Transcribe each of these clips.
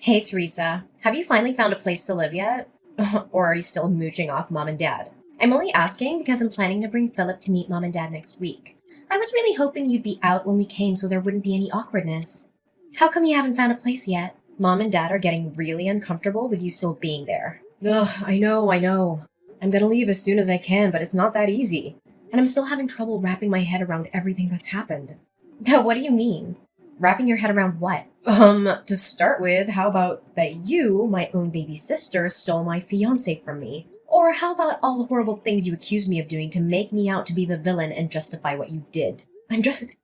Hey, Teresa, have you finally found a place to live yet? Or are you still mooching off mom and dad? I'm only asking because I'm planning to bring Philip to meet mom and dad next week. I was really hoping you'd be out when we came so there wouldn't be any awkwardness. How come you haven't found a place yet? Mom and dad are getting really uncomfortable with you still being there. Ugh, I know. I'm gonna leave as soon as I can, but it's not that easy. And I'm still having trouble wrapping my head around everything that's happened. What do you mean? Wrapping your head around what? To start with, how about that you, my own baby sister, stole my fiancé from me? Or how about all the horrible things you accused me of doing to make me out to be the villain and justify what you did? I'm just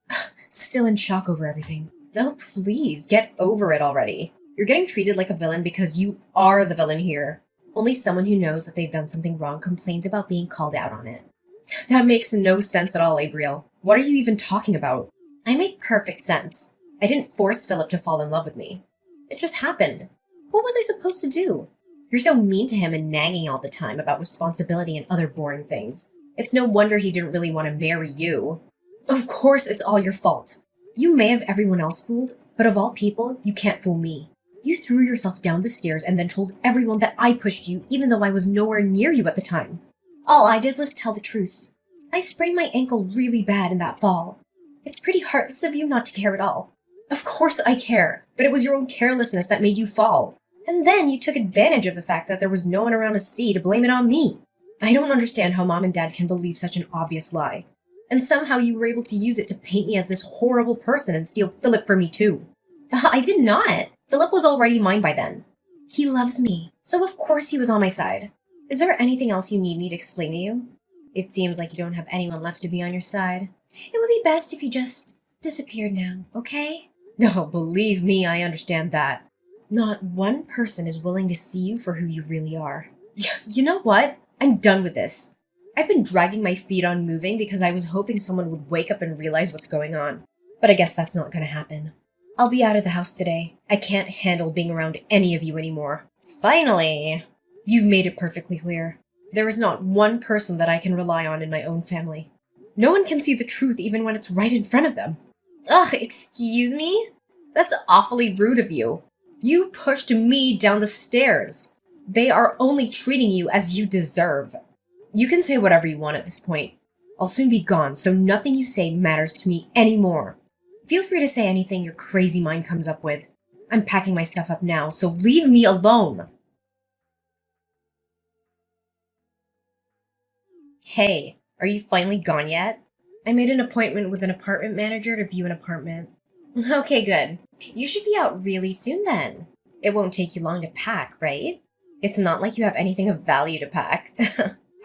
still in shock over everything. Oh, please, get over it already. You're getting treated like a villain because you are the villain here. Only someone who knows that they've done something wrong complains about being called out on it. That makes no sense at all, Abriel. What are you even talking about? I make perfect sense. I didn't force Philip to fall in love with me. It just happened. What was I supposed to do? You're so mean to him and nagging all the time about responsibility and other boring things. It's no wonder he didn't really want to marry you. Of course it's all your fault. You may have everyone else fooled, but of all people, you can't fool me. You threw yourself down the stairs and then told everyone that I pushed you even though I was nowhere near you at the time. All I did was tell the truth. I sprained my ankle really bad in that fall. It's pretty heartless of you not to care at all. Of course I care, but it was your own carelessness that made you fall. And then you took advantage of the fact that there was no one around to see to blame it on me. I don't understand how mom and dad can believe such an obvious lie. And somehow you were able to use it to paint me as this horrible person and steal Philip from me too. I did not. Philip was already mine by then. He loves me, so of course he was on my side. Is there anything else you need me to explain to you? It seems like you don't have anyone left to be on your side. It would be best if you just disappeared now, okay? Oh, believe me, I understand that. Not one person is willing to see you for who you really are. You know what? I'm done with this. I've been dragging my feet on moving because I was hoping someone would wake up and realize what's going on. But I guess that's not going to happen. I'll be out of the house today. I can't handle being around any of you anymore. Finally! You've made it perfectly clear. There is not one person that I can rely on in my own family. No one can see the truth even when it's right in front of them. Ugh, excuse me? That's awfully rude of you. You pushed me down the stairs. They are only treating you as you deserve. You can say whatever you want at this point. I'll soon be gone, so nothing you say matters to me anymore. Feel free to say anything your crazy mind comes up with. I'm packing my stuff up now, so leave me alone. Hey, are you finally gone yet? I made an appointment with an apartment manager to view an apartment. Okay, good. You should be out really soon then. It won't take you long to pack, right? It's not like you have anything of value to pack.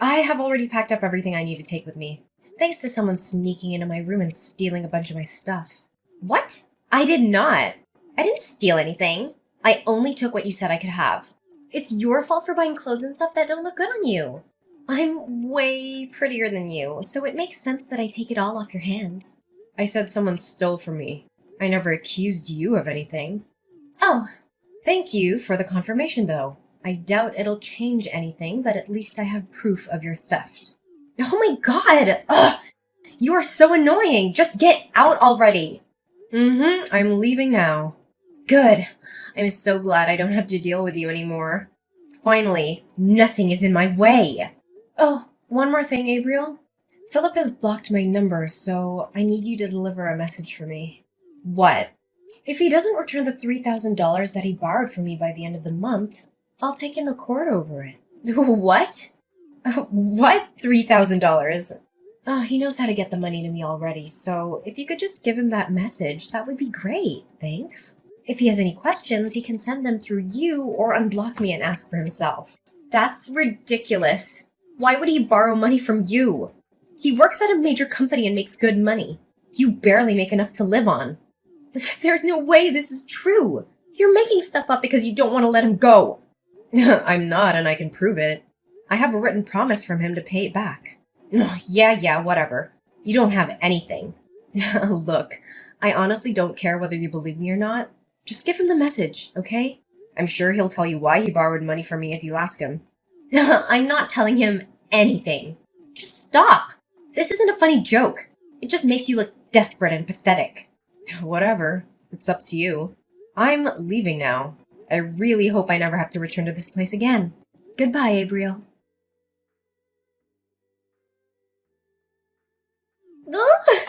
I have already packed up everything I need to take with me, thanks to someone sneaking into my room and stealing a bunch of my stuff. What? I did not. I didn't steal anything. I only took what you said I could have. It's your fault for buying clothes and stuff that don't look good on you. I'm way prettier than you, so it makes sense that I take it all off your hands. I said someone stole from me. I never accused you of anything. Oh, thank you for the confirmation, though. I doubt it'll change anything, but at least I have proof of your theft. Oh my god! Ugh! You are so annoying! Just get out already! I'm leaving now. Good. I'm so glad I don't have to deal with you anymore. Finally, nothing is in my way. Oh, one more thing, Abriel. Philip has blocked my number, so I need you to deliver a message for me. What? If he doesn't return the $3,000 that he borrowed from me by the end of the month, I'll take him to court over it. What? What? $3,000? Oh, he knows how to get the money to me already, so if you could just give him that message, that would be great. Thanks. If he has any questions, he can send them through you or unblock me and ask for himself. That's ridiculous. Why would he borrow money from you? He works at a major company and makes good money. You barely make enough to live on. There's no way this is true. You're making stuff up because you don't want to let him go. I'm not, and I can prove it. I have a written promise from him to pay it back. Yeah, whatever. You don't have anything. Look, I honestly don't care whether you believe me or not. Just give him the message, okay? I'm sure he'll tell you why he borrowed money from me if you ask him. I'm not telling him anything. Just stop. This isn't a funny joke. It just makes you look desperate and pathetic. Whatever. It's up to you. I'm leaving now. I really hope I never have to return to this place again. Goodbye, Abriel. Oh,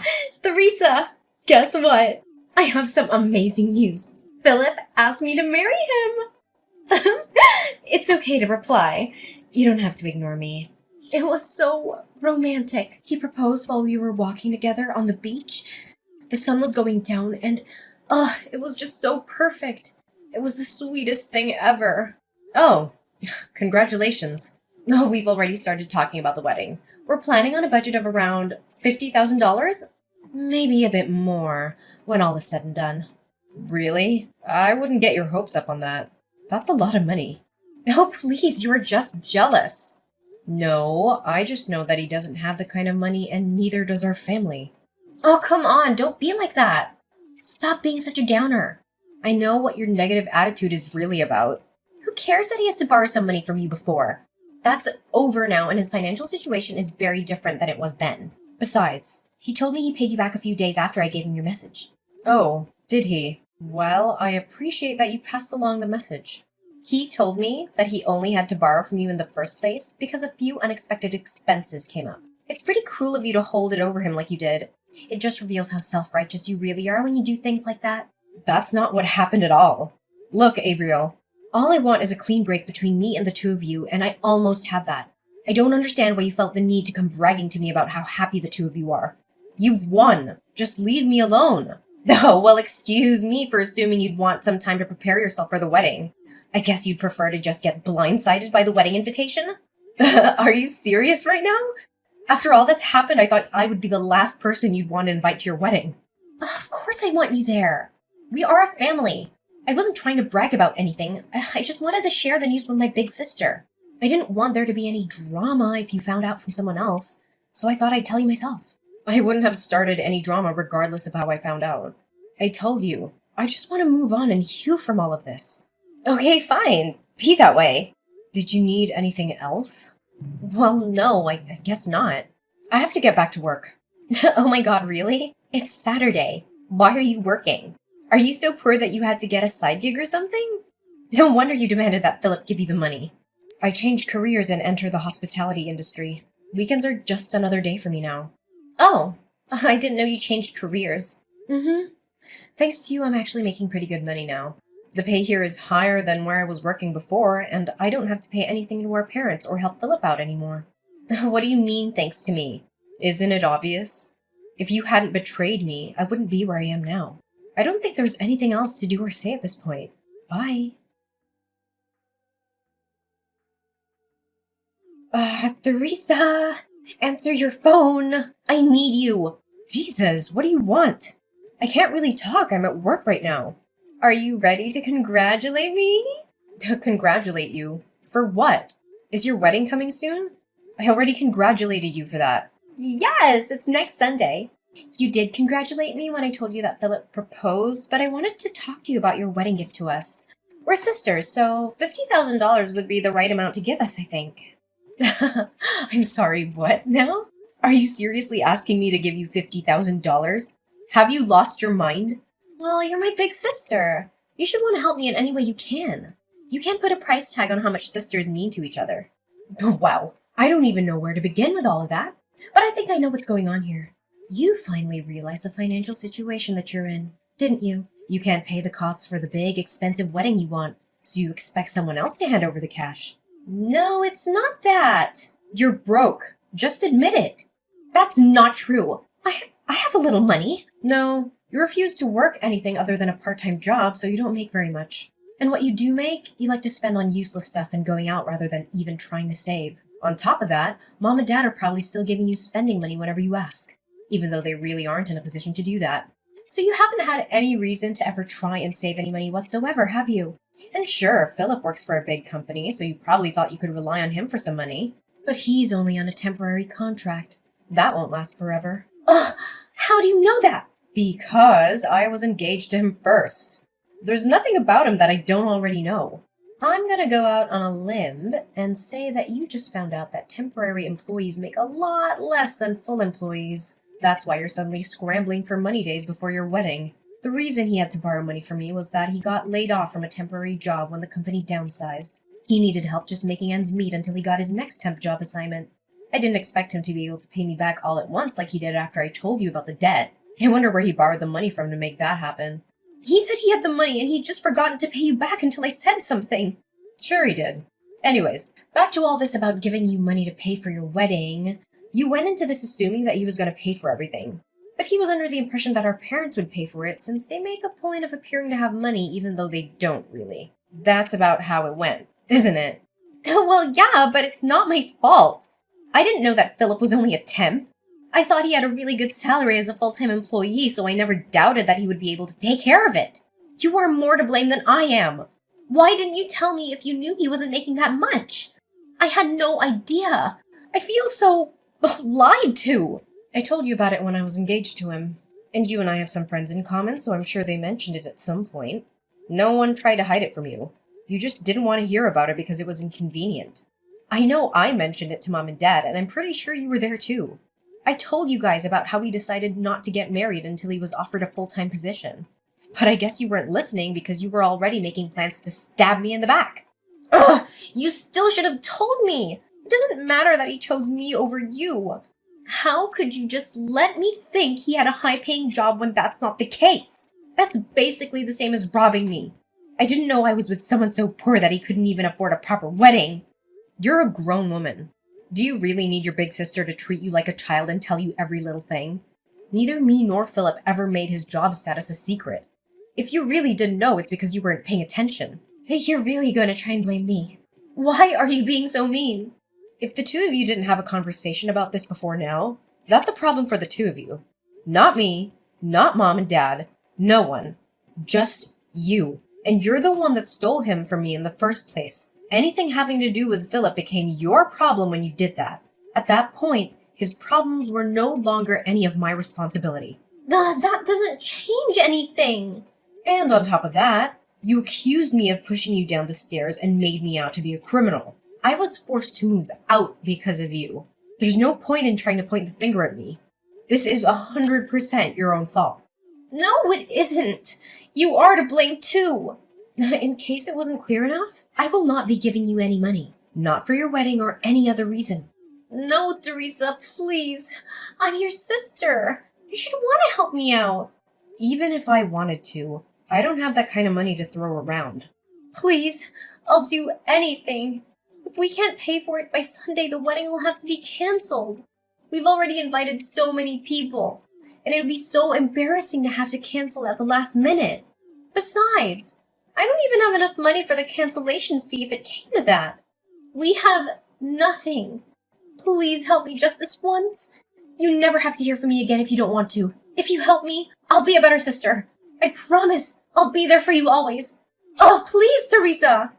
Theresa, guess what? I have some amazing news. Philip asked me to marry him. It's okay to reply. You don't have to ignore me. It was so romantic. He proposed while we were walking together on the beach. The sun was going down and, it was just so perfect. It was the sweetest thing ever. Oh, congratulations. Oh, we've already started talking about the wedding. We're planning on a budget of around $50,000? Maybe a bit more when all is said and done. Really? I wouldn't get your hopes up on that. That's a lot of money. Oh, please, you are just jealous. No, I just know that he doesn't have the kind of money and neither does our family. Oh, come on, don't be like that. Stop being such a downer. I know what your negative attitude is really about. Who cares that he has to borrow some money from you before? That's over now, and his financial situation is very different than it was then. Besides, he told me he paid you back a few days after I gave him your message. Oh, did he? Well, I appreciate that you passed along the message. He told me that he only had to borrow from you in the first place because a few unexpected expenses came up. It's pretty cruel of you to hold it over him like you did. It just reveals how self-righteous you really are when you do things like that. That's not what happened at all. Look, Abriel, all I want is a clean break between me and the two of you, and I almost had that. I don't understand why you felt the need to come bragging to me about how happy the two of you are. You've won. Just leave me alone. Oh, well, excuse me for assuming you'd want some time to prepare yourself for the wedding. I guess you'd prefer to just get blindsided by the wedding invitation? Are you serious right now? After all that's happened, I thought I would be the last person you'd want to invite to your wedding. Of course I want you there. We are a family. I wasn't trying to brag about anything. I just wanted to share the news with my big sister. I didn't want there to be any drama if you found out from someone else, so I thought I'd tell you myself. I wouldn't have started any drama regardless of how I found out. I told you, I just want to move on and heal from all of this. Okay, fine. Be that way. Did you need anything else? Well, no, I guess not. I have to get back to work. Oh my god, really? It's Saturday. Why are you working? Are you so poor that you had to get a side gig or something? No wonder you demanded that Philip give you the money. I changed careers and entered the hospitality industry. Weekends are just another day for me now. Oh, I didn't know you changed careers. Mm-hmm. Thanks to you, I'm actually making pretty good money now. The pay here is higher than where I was working before, and I don't have to pay anything to our parents or help Philip out anymore. What do you mean, thanks to me? Isn't it obvious? If you hadn't betrayed me, I wouldn't be where I am now. I don't think there's anything else to do or say at this point. Bye. Theresa! Answer your phone! I need you! Jesus, what do you want? I can't really talk, I'm at work right now. Are you ready to congratulate me? Congratulate you? For what? Is your wedding coming soon? I already congratulated you for that. Yes, it's next Sunday. You did congratulate me when I told you that Philip proposed, but I wanted to talk to you about your wedding gift to us. We're sisters, so $50,000 would be the right amount to give us, I think. I'm sorry, what now? Are you seriously asking me to give you $50,000? Have you lost your mind? Well, you're my big sister. You should want to help me in any way you can. You can't put a price tag on how much sisters mean to each other. Wow, I don't even know where to begin with all of that. But I think I know what's going on here. You finally realized the financial situation that you're in, didn't you? You can't pay the costs for the big, expensive wedding you want, so you expect someone else to hand over the cash. No, it's not that. You're broke. Just admit it. That's not true. I have a little money. No, you refuse to work anything other than a part-time job, so you don't make very much. And what you do make, you like to spend on useless stuff and going out rather than even trying to save. On top of that, Mom and Dad are probably still giving you spending money whenever you ask, even though they really aren't in a position to do that. So you haven't had any reason to ever try and save any money whatsoever, have you? And sure, Philip works for a big company, so you probably thought you could rely on him for some money. But he's only on a temporary contract. That won't last forever. Ugh! How do you know that? Because I was engaged to him first. There's nothing about him that I don't already know. I'm gonna go out on a limb and say that you just found out that temporary employees make a lot less than full employees. That's why you're suddenly scrambling for money days before your wedding. The reason he had to borrow money from me was that he got laid off from a temporary job when the company downsized. He needed help just making ends meet until he got his next temp job assignment. I didn't expect him to be able to pay me back all at once like he did after I told you about the debt. I wonder where he borrowed the money from to make that happen. He said he had the money and he'd just forgotten to pay you back until I said something. Sure he did. Anyways, back to all this about giving you money to pay for your wedding. You went into this assuming that he was going to pay for everything. But he was under the impression that our parents would pay for it since they make a point of appearing to have money even though they don't really. That's about how it went, isn't it? Well, yeah, but it's not my fault. I didn't know that Philip was only a temp. I thought he had a really good salary as a full-time employee, so I never doubted that he would be able to take care of it. You are more to blame than I am. Why didn't you tell me if you knew he wasn't making that much? I had no idea. I feel so lied to. I told you about it when I was engaged to him. And you and I have some friends in common, so I'm sure they mentioned it at some point. No one tried to hide it from you. You just didn't want to hear about it because it was inconvenient. I know I mentioned it to Mom and Dad, and I'm pretty sure you were there too. I told you guys about how he decided not to get married until he was offered a full-time position. But I guess you weren't listening because you were already making plans to stab me in the back. Ugh! You still should have told me! It doesn't matter that he chose me over you. How could you just let me think he had a high-paying job when that's not the case? That's basically the same as robbing me. I didn't know I was with someone so poor that he couldn't even afford a proper wedding. You're a grown woman. Do you really need your big sister to treat you like a child and tell you every little thing? Neither me nor Philip ever made his job status a secret. If you really didn't know, it's because you weren't paying attention. You're really going to try and blame me. Why are you being so mean? If the two of you didn't have a conversation about this before now, that's a problem for the two of you. Not me, not Mom and Dad, no one. Just you. And you're the one that stole him from me in the first place. Anything having to do with Philip became your problem when you did that. At that point, his problems were no longer any of my responsibility. That doesn't change anything. And on top of that, you accused me of pushing you down the stairs and made me out to be a criminal. I was forced to move out because of you. There's no point in trying to point the finger at me. This is 100% your own fault. No, it isn't. You are to blame too. In case it wasn't clear enough, I will not be giving you any money. Not for your wedding or any other reason. No, Teresa, please. I'm your sister. You should want to help me out. Even if I wanted to, I don't have that kind of money to throw around. Please, I'll do anything. If we can't pay for it by Sunday, the wedding will have to be canceled. We've already invited so many people, and it would be so embarrassing to have to cancel at the last minute. Besides, I don't even have enough money for the cancellation fee if it came to that. We have nothing. Please help me just this once. You never have to hear from me again if you don't want to. If you help me, I'll be a better sister. I promise I'll be there for you always. Oh, please, Teresa!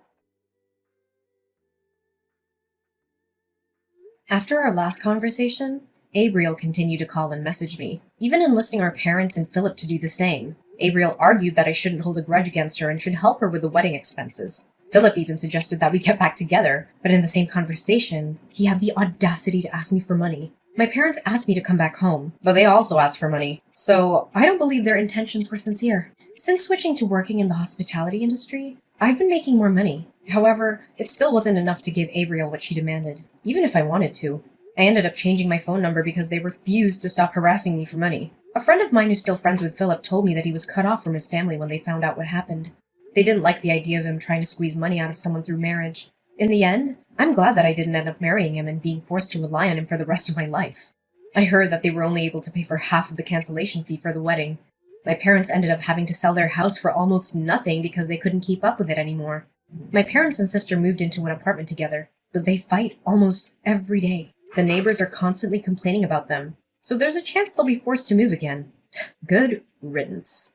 After our last conversation, Abriel continued to call and message me, even enlisting our parents and Philip to do the same. Abriel argued that I shouldn't hold a grudge against her and should help her with the wedding expenses. Philip even suggested that we get back together, but in the same conversation, he had the audacity to ask me for money. My parents asked me to come back home, but they also asked for money, so I don't believe their intentions were sincere. Since switching to working in the hospitality industry, I've been making more money. However, it still wasn't enough to give Abriel what she demanded, even if I wanted to. I ended up changing my phone number because they refused to stop harassing me for money. A friend of mine who's still friends with Philip told me that he was cut off from his family when they found out what happened. They didn't like the idea of him trying to squeeze money out of someone through marriage. In the end, I'm glad that I didn't end up marrying him and being forced to rely on him for the rest of my life. I heard that they were only able to pay for half of the cancellation fee for the wedding. My parents ended up having to sell their house for almost nothing because they couldn't keep up with it anymore. My parents and sister moved into an apartment together, but they fight almost every day. The neighbors are constantly complaining about them, so there's a chance they'll be forced to move again. Good riddance.